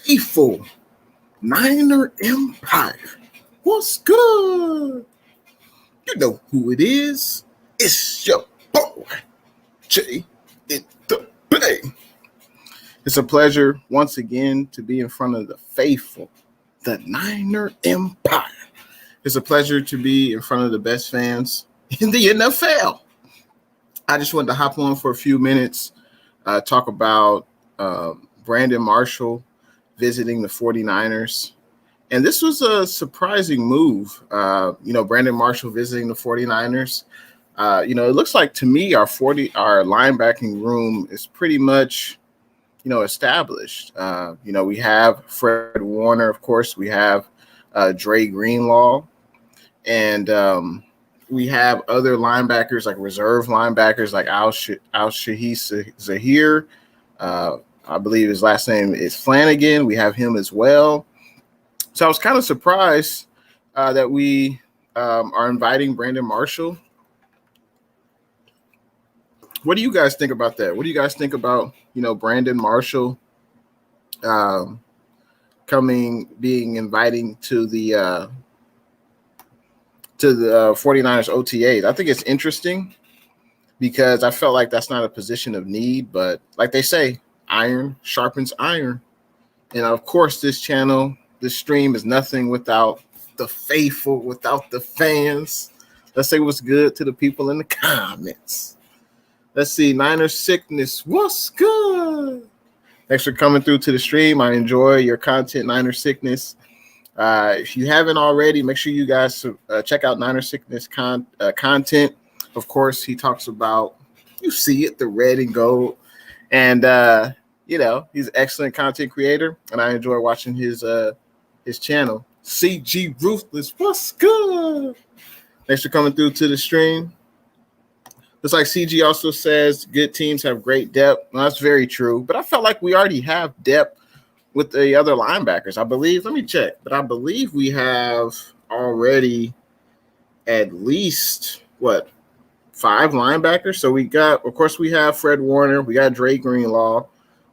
faithful Niner Empire. What's good? You know who it is. It's your boy, Jay in the Bay. It's a pleasure once again to be in front of the faithful, the Niner Empire. It's a pleasure to be in front of the best fans in the NFL. I just wanted to hop on for a few minutes, talk about Brandon Marshall visiting the 49ers. And this was a surprising move. Brandon Marshall visiting the 49ers. It looks like to me our linebacking room is pretty much, established. We have Fred Warner, of course. We have Dre Greenlaw. And we have other linebackers, like reserve linebackers, like Al-Shahid Zahir. I believe his last name is Flanagan. We have him as well. So I was kind of surprised that we are inviting Brandon Marshall. What do you guys think about that? What do you guys think about, Brandon Marshall being inviting to the 49ers OTAs? I think it's interesting because I felt like that's not a position of need, but like they say, iron sharpens iron. And of course, this stream is nothing without the faithful, without the fans. Let's say what's good to the people in the comments. Let's see, Niner Sickness, what's good? Thanks for coming through to the stream. I enjoy your content, Niner Sickness. If you haven't already, make sure you guys check out Niner Sickness content. Of course, he talks about, you see it, the red and gold. And, he's an excellent content creator, and I enjoy watching his channel. CG Ruthless, what's good? Thanks for coming through to the stream. Looks like CG also says good teams have great depth. Well, that's very true, but I felt like we already have depth with the other linebackers. I believe, let me check, but I believe we have already at least, 5 linebackers? So we have Fred Warner, we got Dre Greenlaw,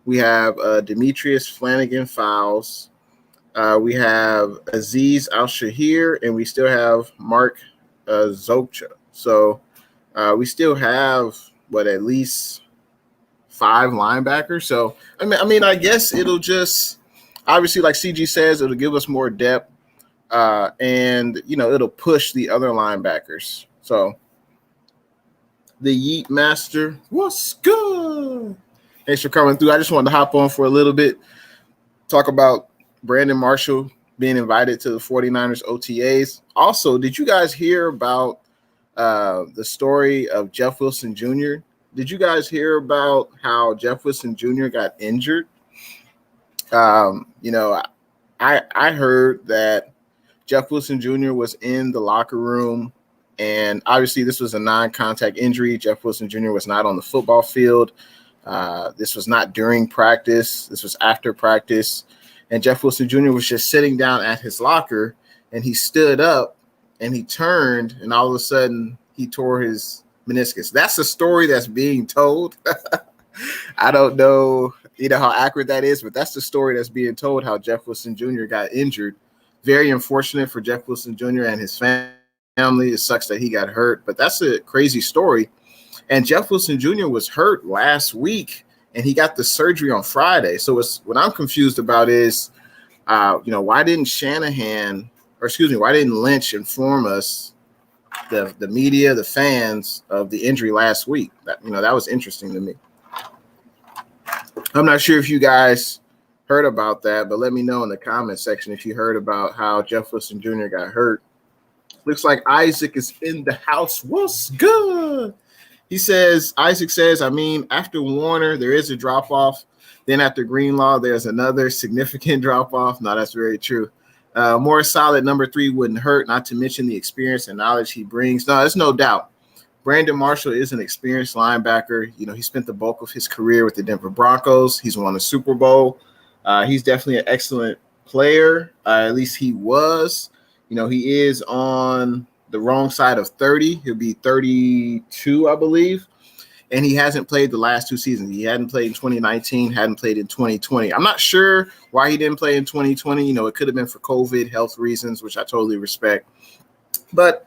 we have Demetrius Flanagan Fowles, we have Aziz Al-Shahir, and we still have Mark Zokcha. So we still have, at least 5 linebackers. So, I guess it'll just, obviously, like CG says, it'll give us more depth, and, it'll push the other linebackers. So, the Yeet Master, what's good? Thanks for coming through. I just wanted to hop on for a little bit, talk about Brandon Marshall being invited to the 49ers OTAs. Also, did you guys hear about the story of Jeff Wilson Jr.? Did you guys hear about how Jeff Wilson Jr. got injured? I heard that Jeff Wilson Jr. was in the locker room, and obviously this was a non-contact injury. Jeff Wilson Jr. was not on the football field. This was not during practice. This was after practice. And Jeff Wilson Jr. was just sitting down at his locker, and he stood up and he turned, and all of a sudden he tore his meniscus. That's a story that's being told. I don't know, how accurate that is, but that's the story that's being told, how Jeff Wilson Jr. got injured. Very unfortunate for Jeff Wilson Jr. and his family. It sucks that he got hurt, but that's a crazy story. And Jeff Wilson Jr. was hurt last week, and he got the surgery on Friday. So what I'm confused about is, why didn't Lynch inform us, the media, the fans, of the injury last week? That was interesting to me. I'm not sure if you guys heard about that, but let me know in the comment section if you heard about how Jeff Wilson Jr. got hurt. Looks like Isaac is in the house. What's good? Isaac says, after Warner, there is a drop-off. Then after Greenlaw, there's another significant drop-off. No, that's very true. More solid number 3 wouldn't hurt, not to mention the experience and knowledge he brings. No, there's no doubt. Brandon Marshall is an experienced linebacker. He spent the bulk of his career with the Denver Broncos. He's won a Super Bowl. He's definitely an excellent player. At least he was. He is on the wrong side of 30. He'll be 32, I believe. and he hasn't played the last 2 seasons. He hadn't played in 2019, hadn't played in 2020. I'm not sure why he didn't play in 2020. It could have been for COVID, health reasons, which I totally respect. But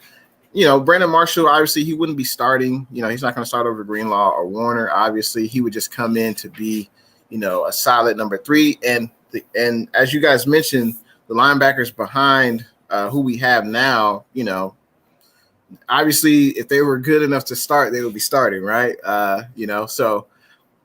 Brandon Marshall, obviously, he wouldn't be starting. He's not going to start over Greenlaw or Warner. Obviously, he would just come in to be, a solid number 3. And as you guys mentioned, the linebackers behind who we have now, obviously, if they were good enough to start, they would be starting, right? So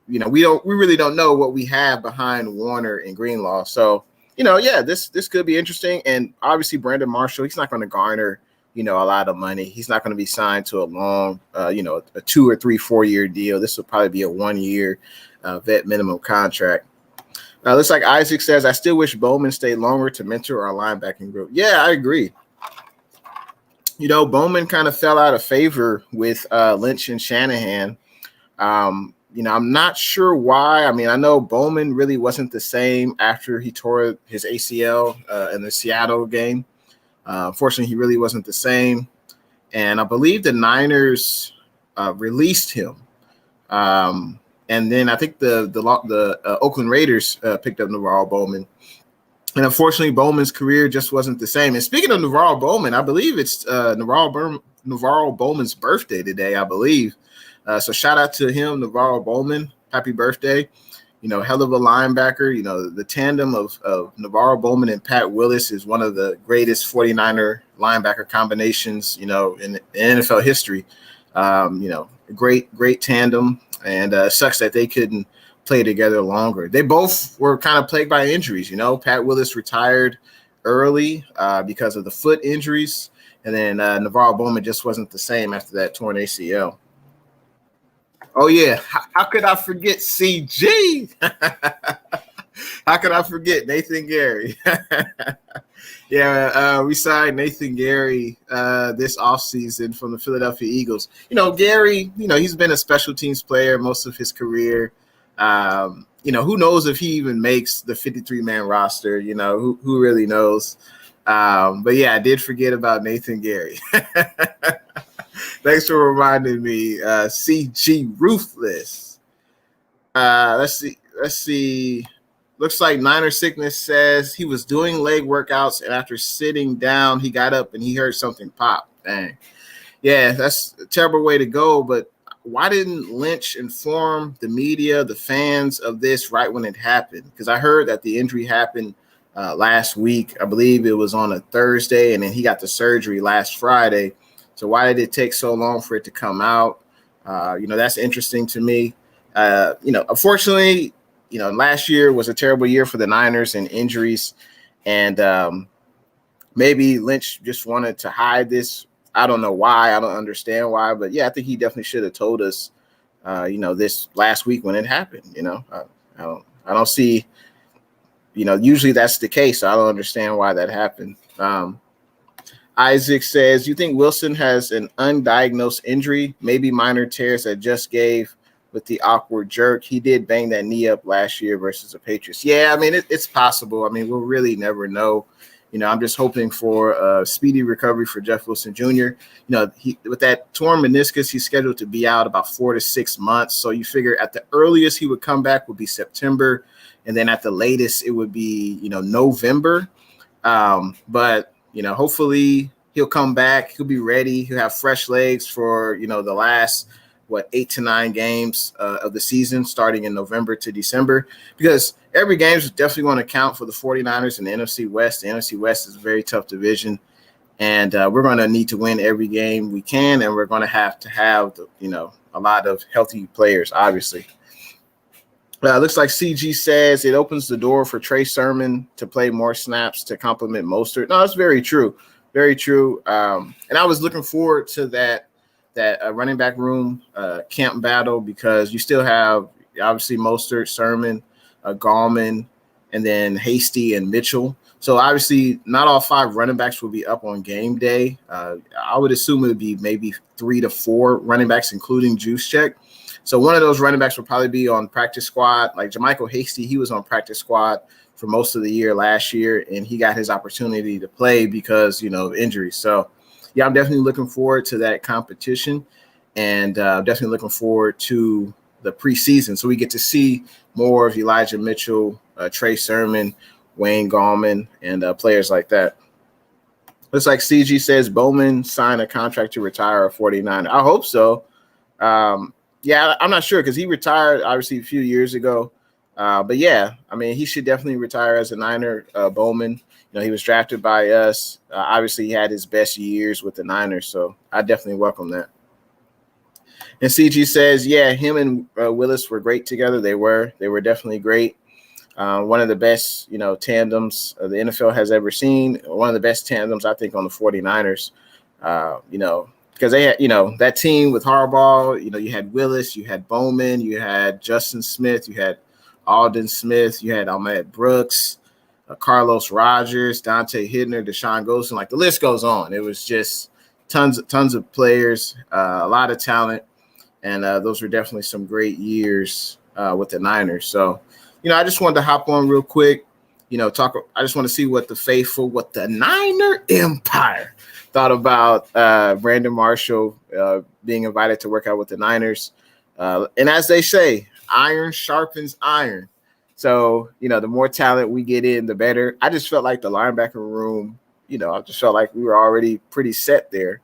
we really don't know what we have behind Warner and Greenlaw. So this could be interesting. And obviously, Brandon Marshall, he's not going to garner a lot of money. He's not going to be signed to a long, a 2 or 3, 4 year deal. This will probably be a 1 year vet minimum contract. Looks like Isaac says, I still wish Bowman stayed longer to mentor our linebacking group. Yeah, I agree. Bowman kind of fell out of favor with Lynch and Shanahan. I'm not sure why. I mean, I know Bowman really wasn't the same after he tore his ACL in the Seattle game. Unfortunately, he really wasn't the same. And I believe the Niners released him. And then I think the Oakland Raiders picked up NaVorro Bowman. And unfortunately, Bowman's career just wasn't the same. And speaking of NaVorro Bowman, I believe it's NaVorro Bowman's birthday today, I believe. So shout out to him, NaVorro Bowman. Happy birthday. Hell of a linebacker. The tandem of NaVorro Bowman and Pat Willis is one of the greatest 49er linebacker combinations, in NFL history. Great tandem. And sucks that they couldn't play together longer. They both were kind of plagued by injuries. Pat Willis retired early because of the foot injuries. And then NaVorro Bowman just wasn't the same after that torn ACL. Oh, yeah. How could I forget CG? How could I forget Nathan Gary? Yeah, we signed Nathan Gary this offseason from the Philadelphia Eagles. Gary, he's been a special teams player most of his career. Who knows if he even makes the 53-man roster? Who really knows? But, yeah, I did forget about Nathan Gary. Thanks for reminding me. CG Ruthless. Let's see. Looks like Niner Sickness says he was doing leg workouts, and after sitting down, he got up and he heard something pop. Dang. Yeah, that's a terrible way to go. But why didn't Lynch inform the media, the fans of this right when it happened? Because I heard that the injury happened last week. I believe it was on a Thursday, and then he got the surgery last Friday. So why did it take so long for it to come out? That's interesting to me. Unfortunately, last year was a terrible year for the Niners in injuries. And maybe Lynch just wanted to hide this. I don't know why. I don't understand why. But, yeah, I think he definitely should have told us, this last week when it happened. I don't see, usually that's the case. So I don't understand why that happened. Isaac says, you think Wilson has an undiagnosed injury, maybe minor tears that just gave with the awkward jerk? He did bang that knee up last year versus the Patriots. Yeah, I mean, it's possible. I mean, we'll really never know. I'm just hoping for a speedy recovery for Jeff Wilson Jr. With that torn meniscus, he's scheduled to be out about 4 to 6 months. So you figure at the earliest he would come back would be September. And then at the latest, it would be, November. But hopefully he'll come back. He'll be ready. He'll have fresh legs for, the last, 8 to 9 games of the season, starting in November to December, because every game is definitely going to count for the 49ers in the NFC West. The NFC West is a very tough division, and we're going to need to win every game we can, and we're going to have a lot of healthy players, obviously. Looks like CG says it opens the door for Trey Sermon to play more snaps to complement Mostert. No, that's very true. Very true. And I was looking forward to that running back room camp battle, because you still have obviously Mostert, Sermon, Gallman, and then Hasty and Mitchell. So obviously not all 5 running backs will be up on game day. I would assume it would be maybe 3 to 4 running backs, including Juszczyk. So one of those running backs will probably be on practice squad. Like JaMycal Hasty, he was on practice squad for most of the year last year, and he got his opportunity to play because, of injuries. So, yeah, I'm definitely looking forward to that competition. and definitely looking forward to the preseason. So we get to see more of Elijah Mitchell, Trey Sermon, Wayne Gallman, and players like that. Looks like CG says Bowman signed a contract to retire a 49er. I hope so. Yeah, I'm not sure because he retired obviously a few years ago. But yeah, I mean, he should definitely retire as a Niner. Bowman, he was drafted by us. Obviously, he had his best years with the Niners, so I definitely welcome that. And CG says, yeah, him and Willis were great together. They were definitely great. One of the best, tandems the NFL has ever seen. One of the best tandems, I think, on the 49ers. Because they had, that team with Harbaugh, you had Willis, you had Bowman, you had Justin Smith, you had Aldon Smith, you had Ahmed Brooks, Carlos Rogers, Dante Hidner, Deshaun Golson. Like the list goes on. It was just tons of players, a lot of talent. And those were definitely some great years with the Niners. So, I just wanted to hop on real quick, talk. I just want to see what the Niner Empire thought about Brandon Marshall being invited to work out with the Niners. And as they say, iron sharpens iron. So, the more talent we get in, the better. I just felt like the linebacker room, I just felt like we were already pretty set there.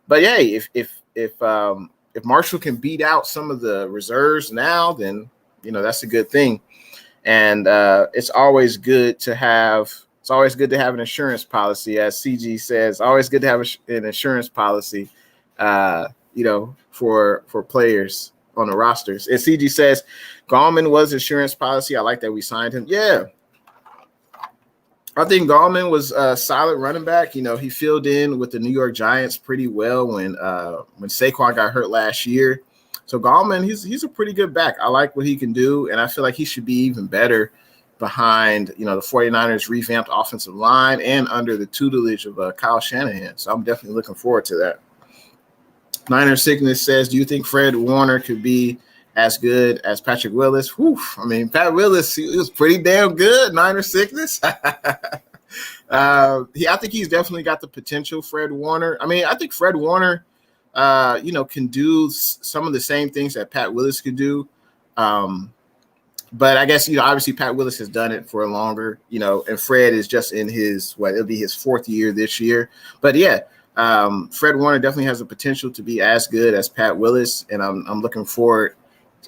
But hey, if Marshall can beat out some of the reserves now, then, that's a good thing. And it's always good to have an insurance policy, as CG says. Always good to have an insurance policy, for players on the rosters. And CG says Gallman was insurance policy. I like that we signed him. Yeah, I think Gallman was a solid running back. He filled in with the New York Giants pretty well when Saquon got hurt last year. So Gallman, he's a pretty good back. I like what he can do, and I feel like he should be even better behind, the 49ers revamped offensive line and under the tutelage of Kyle Shanahan. So I'm definitely looking forward to that. Niner Sickness says, do you think Fred Warner could be as good as Patrick Willis? Whew. I mean, Pat Willis, he was pretty damn good, Niner Sickness. I think he's definitely got the potential, Fred Warner. I mean, I think Fred Warner – can do some of the same things that Pat Willis could do. But I guess, obviously Pat Willis has done it for longer, and Fred is just in it'll be his fourth year this year. But yeah, Fred Warner definitely has the potential to be as good as Pat Willis. And I'm looking forward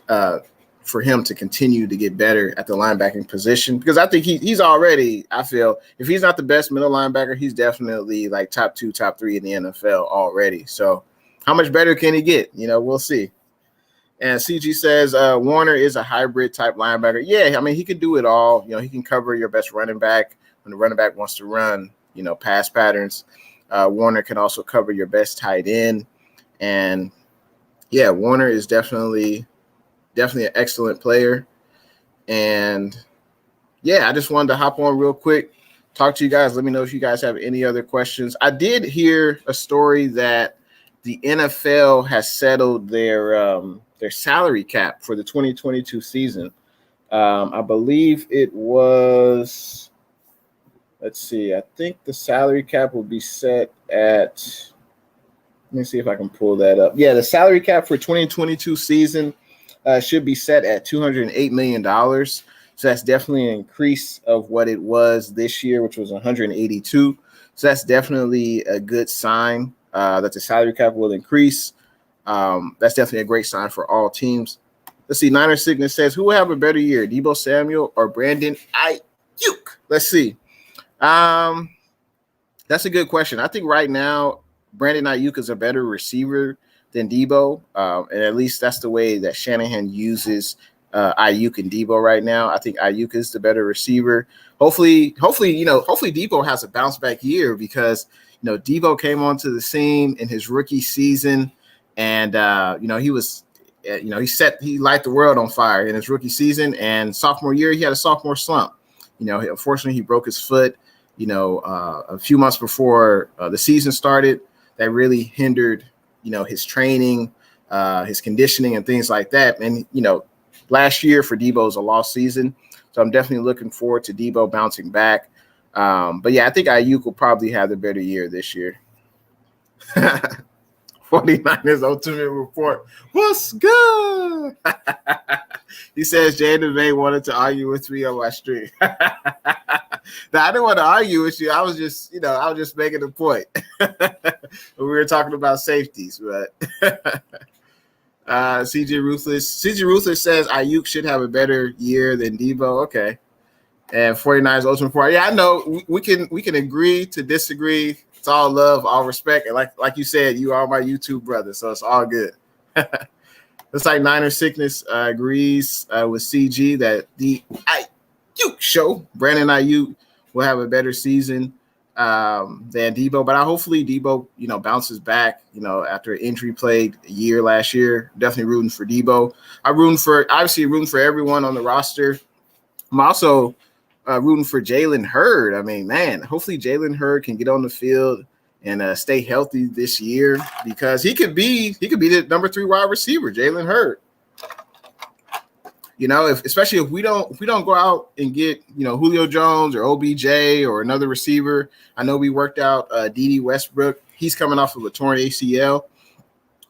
for him to continue to get better at the linebacking position, because I think he's already, I feel, if he's not the best middle linebacker, he's definitely like top 2, top 3 in the NFL already. So how much better can he get? We'll see. And CG says Warner is a hybrid type linebacker. Yeah, I mean, he can do it all. He can cover your best running back when the running back wants to run, pass patterns. Warner can also cover your best tight end. And yeah, Warner is definitely an excellent player. And yeah, I just wanted to hop on real quick, talk to you guys. Let me know if you guys have any other questions. I did hear a story that the NFL has settled their salary cap for the 2022 season. I believe it was, let's see, I think the salary cap will be set at, let me see if I can pull that up. Yeah, the salary cap for 2022 season should be set at $208 million. So that's definitely an increase of what it was this year, which was 182. So that's definitely a good sign. That the salary cap will increase. That's definitely a great sign for all teams. Let's see. Niner Sickness says, who will have a better year, Deebo Samuel or Brandon Ayuk? Let's see. That's a good question. I think right now, Brandon Ayuk is a better receiver than Deebo. And at least that's the way that Shanahan uses Ayuk and Deebo right now. I think Ayuk is the better receiver. Hopefully Deebo has a bounce back year, because Deebo came onto the scene in his rookie season, and he light the world on fire in his rookie season. And sophomore year, he had a sophomore slump. Unfortunately, he broke his foot. A few months before the season started, that really hindered his training, his conditioning, and things like that. And last year for Deebo is a lost season, so I'm definitely looking forward to Deebo bouncing back. But yeah, I think Ayuk will probably have the better year this year. 49ers Ultimate Report. What's good? He says Jay DeVay wanted to argue with me on my stream. Now, I didn't want to argue with you. I was just, I was just making a point. We were talking about safeties, but CJ Ruthless says Ayuk should have a better year than Debo. Okay. And 49ers Ultimate Report. Yeah, I know we can agree to disagree. It's all love, all respect. And like you said, you are my YouTube brother, so it's all good. Looks like Niner Sickness agrees with CG that the Ayuk show, Brandon Ayuk, will have a better season than Debo. But hopefully Debo, bounces back, after an injury-plagued year last year. Definitely rooting for Debo. I'm rooting for everyone on the roster. I'm also rooting for Jalen Hurd. I mean, man, hopefully Jalen Hurd can get on the field and stay healthy this year, because he could be the number 3 wide receiver, Jalen Hurd. Especially if we don't go out and get Julio Jones or OBJ or another receiver. I know we worked out D.D. Westbrook. He's coming off of a torn ACL,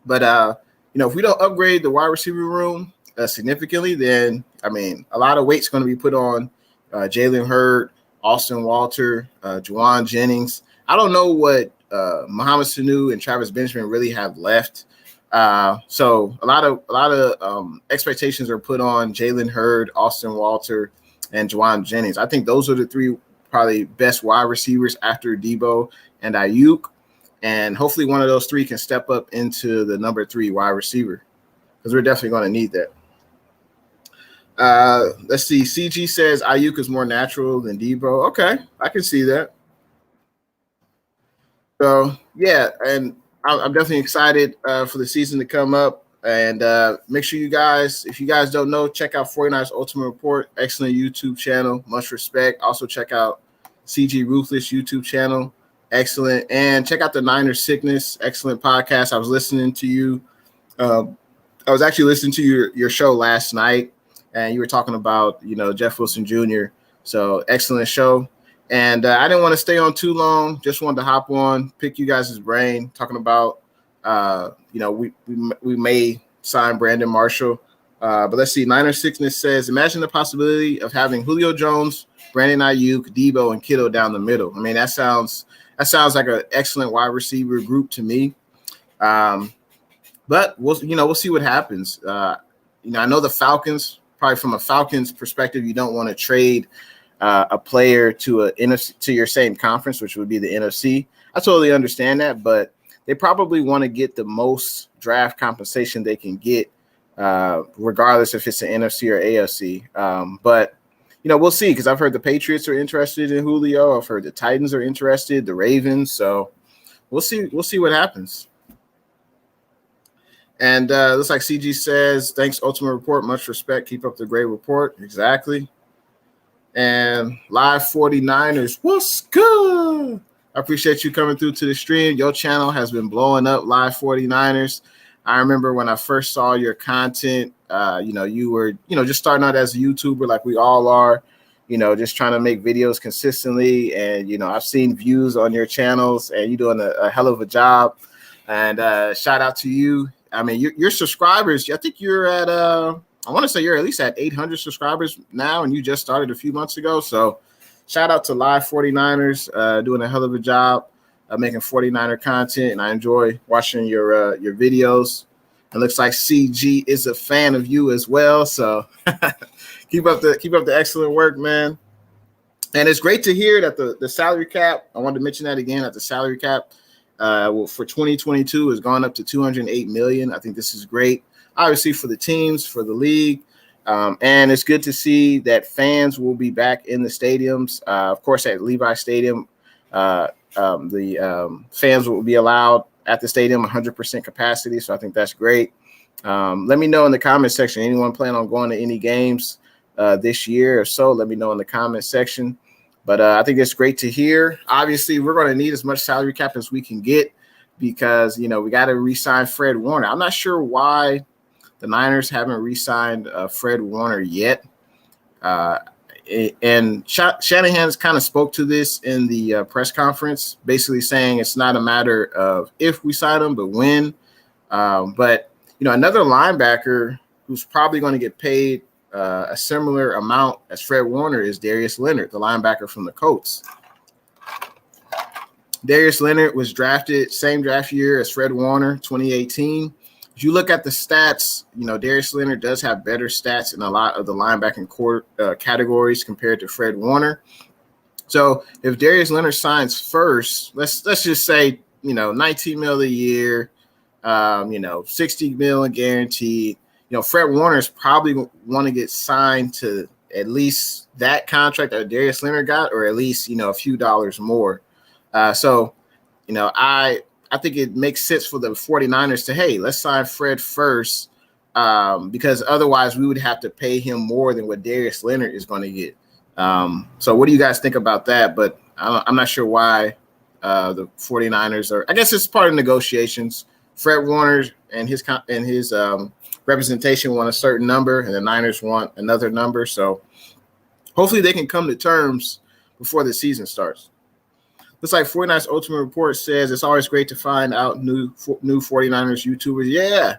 but if we don't upgrade the wide receiver room significantly, then a lot of weight's going to be put on Jalen Hurd, Austin Walter, Juwan Jennings. I don't know what Mohamed Sanu and Travis Benjamin really have left. So a lot of expectations are put on Jalen Hurd, Austin Walter, and Juwan Jennings. I think those are the 3 probably best wide receivers after Debo and Ayuk. And hopefully one of those 3 can step up into the number 3 wide receiver, because we're definitely going to need that. Let's see. CG says Ayuk is more natural than Debo. Okay, I can see that. So yeah, and I'm definitely excited for the season to come up. And make sure you guys, if you guys don't know, check out 49ers Ultimate Report. Excellent YouTube channel. Much respect. Also check out CG Ruthless YouTube channel. Excellent. And check out the Niners Sickness. Excellent podcast. I was listening to you. I was actually listening to your show last night, and you were talking about, Jeff Wilson Jr. So excellent show. And I didn't want to stay on too long. Just wanted to hop on, pick you guys' brain, talking about, we may sign Brandon Marshall. But let's see. Niner Sickness says, imagine the possibility of having Julio Jones, Brandon Ayuk, Debo, and Kittle down the middle. I mean, that sounds like an excellent wide receiver group to me. But we'll see what happens. I know the Falcons, probably from a Falcons perspective, you don't want to trade a player to your same conference, which would be the NFC. I totally understand that, but they probably want to get the most draft compensation they can get, regardless if it's the NFC or AFC. But we'll see, because I've heard the Patriots are interested in Julio. I've heard the Titans are interested, the Ravens. So we'll see what happens. And looks like CG says, thanks, Ultimate Report. Much respect. Keep up the great report. Exactly. And Live 49ers, what's good? I appreciate you coming through to the stream. Your channel has been blowing up, Live 49ers. I remember when I first saw your content, you were, just starting out as a YouTuber like we all are, just trying to make videos consistently. And, I've seen views on your channels, and you're doing a hell of a job. And shout out to you. I mean, your subscribers, I think you're at I want to say you're at least at 800 subscribers now, and you just started a few months ago. So shout out to Live 49ers, doing a hell of a job making 49er content, and I enjoy watching your videos. It looks like CG is a fan of you as well. So keep up the excellent work, man. And it's great to hear that the salary cap, I wanted to mention that again, that the salary cap for 2022 has gone up to $208 million. I think this is great. Obviously for the teams, for the league. And it's good to see that fans will be back in the stadiums. Of course, at Levi Stadium, the fans will be allowed at the stadium 100% capacity. So I think that's great. Let me know in the comment section. Anyone plan on going to any games this year or so? Let me know in the comment section. But I think it's great to hear. Obviously, we're going to need as much salary cap as we can get, because, we got to re-sign Fred Warner. I'm not sure why the Niners haven't re-signed Fred Warner yet. And Shanahan's kind of spoke to this in the press conference, basically saying it's not a matter of if we sign him, but when. But another linebacker who's probably going to get paid a similar amount as Fred Warner is Darius Leonard, the linebacker from the Colts. Darius Leonard was drafted same draft year as Fred Warner, 2018. If you look at the stats, Darius Leonard does have better stats in a lot of the linebacking categories compared to Fred Warner. So if Darius Leonard signs first, let's just say, 19 mil a year, 60 million guaranteed. Fred Warner is probably want to get signed to at least that contract that Darius Leonard got, or at least, a few dollars more. So I think it makes sense for the 49ers to, hey, let's sign Fred first, because otherwise we would have to pay him more than what Darius Leonard is going to get. So what do you guys think about that? But I'm not sure why the 49ers are. I guess it's part of negotiations. Fred Warner and his representation want a certain number, and the Niners want another number. So hopefully they can come to terms before the season starts. Looks like 49ers Ultimate Report says it's always great to find out new 49ers YouTubers. Yeah,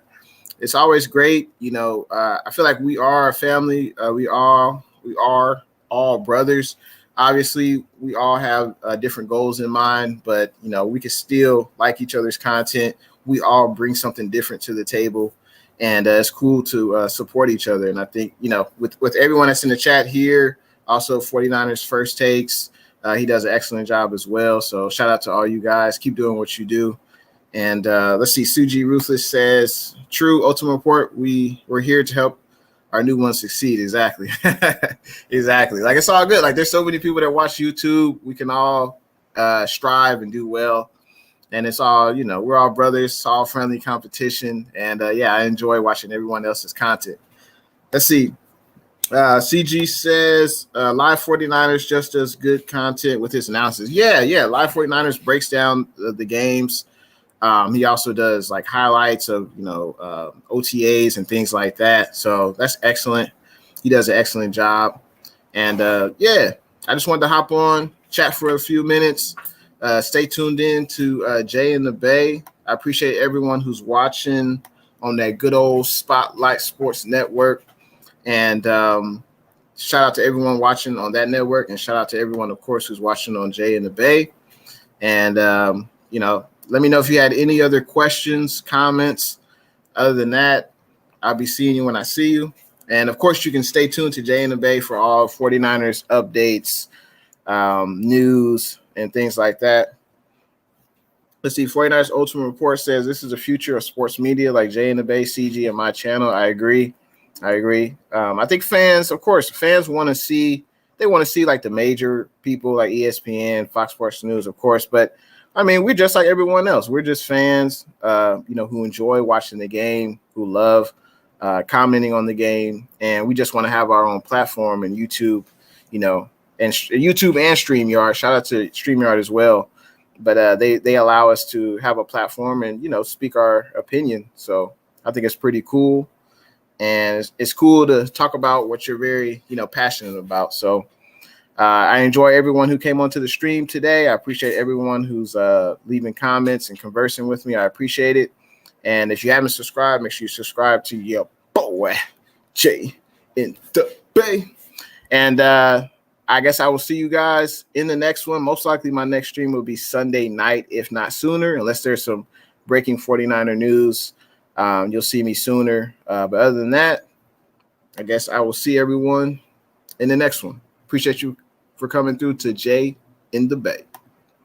it's always great. I feel like we are a family. We are all brothers. Obviously, we all have different goals in mind, but we can still like each other's content. We all bring something different to the table, and it's cool to support each other. And I think with everyone that's in the chat here, also 49ers First Takes. He does an excellent job as well. So shout out to all you guys. Keep doing what you do. And let's see. Suji Ruthless says, true, Ultimate Report. We're here to help our new ones succeed. Exactly. Exactly. Like, it's all good. Like, there's so many people that watch YouTube. We can all strive and do well. And it's all, we're all brothers. It's all friendly competition. And I enjoy watching everyone else's content. Let's see. CG says Live 49ers just does good content with his analysis. Yeah. Live 49ers breaks down the games. He also does like highlights of OTAs and things like that. So that's excellent. He does an excellent job. And I just wanted to hop on, chat for a few minutes. Stay tuned in to Jay in the Bay. I appreciate everyone who's watching on that good old Spotlight Sports Network. And shout out to everyone watching on that network, and shout out to everyone, of course, who's watching on Jay in the Bay. And, let me know if you had any other questions, comments. Other than that, I'll be seeing you when I see you. And, of course, you can stay tuned to Jay in the Bay for all 49ers updates, news, and things like that. Let's see. 49ers Ultimate Report says this is the future of sports media, like Jay in the Bay, CG, and my channel. I agree. I think fans want to see like the major people like ESPN, Fox Sports News, of course. But I mean, we're just like everyone else. We're just fans, who enjoy watching the game, who love commenting on the game. And we just want to have our own platform and YouTube, and YouTube and StreamYard. Shout out to StreamYard as well. But they allow us to have a platform and, speak our opinion. So I think it's pretty cool. And it's cool to talk about what you're very, passionate about. So I enjoy everyone who came onto the stream today. I appreciate everyone who's leaving comments and conversing with me. I appreciate it. And if you haven't subscribed, make sure you subscribe to your boy, Jay in the Bay. And I guess I will see you guys in the next one. Most likely my next stream will be Sunday night, if not sooner, unless there's some breaking 49er news. You'll see me sooner. But other than that, I guess I will see everyone in the next one. Appreciate you for coming through to Jay in the Bay.